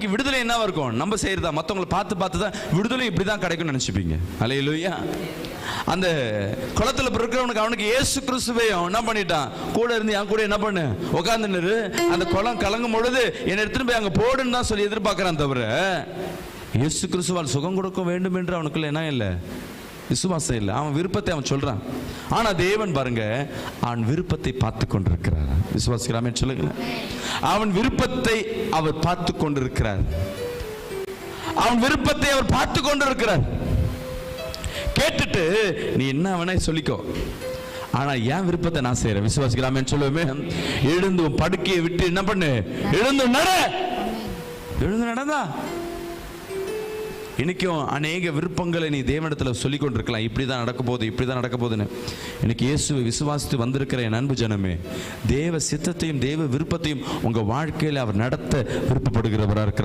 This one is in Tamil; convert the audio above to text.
விடுதலை என்னவா இருக்கும்? நம்ம செய்யறதா மற்றவங்களை பார்த்து தான் விடுதலை இப்படிதான் கிடைக்கும்னு நினைச்சுப்பீங்க. அல்லேலூயா. அந்த குளத்துல பிறக்கிறவனுக்கு அவனுக்கு இயேசு கிறிஸ்துவையும் என்ன பண்ணிட்டான், கூட இருந்து என் கூட என்ன பண்ணு உட்கார்ந்து அந்த குளம் கலங்கும் பொழுது என்னை எடுத்துட்டு போய் அங்க போடுன்னு தான் சொல்லி எதிர்பார்க்கிறான். தவிர இயேசு கிறிஸ்துவால் சுகம் கொடுக்க வேண்டும் என்று அவனுக்குள்ள என்ன இல்லை, விசுவாசம் இல்லை. அவன் விருப்பத்தை அவன் சொல்றான். ஆனா தேவன் பாருங்க, அவன் விருப்பத்தை பார்த்து கொண்டிருக்கிறார். விசுவாசிக்கலாமே சொல்லுங்க. அவன் விருப்பத்தை அவர் பார்த்து கொண்டிருக்கிறார். அவன் விருப்பத்தை அவர் பார்த்து கொண்டிருக்கிறார். கேட்டுட்டு நீ என்ன வேணா சொல்லிக்கோ, ஆனா என் விருப்பத்தை நான் செய்யறேன். விசுவாசிக்கலாமே சொல்லுவோமே. எழுந்து படுக்கையை விட்டு என்ன பண்ணு, எழுந்து நடந்தா. இன்னைக்கும் அநேக விருப்பங்களை நீ தேவனிடத்தில் சொல்லிக் கொண்டிருக்கலாம். இப்படிதான் நடக்க போகுது, இப்படிதான் நடக்க போகுதுன்னு. இன்னைக்கு இயேசுவை விசுவாசித்து வந்திருக்கிற என் அன்பு ஜனமே, தேவ சித்தத்தையும் தேவ விருப்பத்தையும் உங்க வாழ்க்கையில் அவர் நடத்த விருப்பப்படுகிறவராக இருக்கிறார்.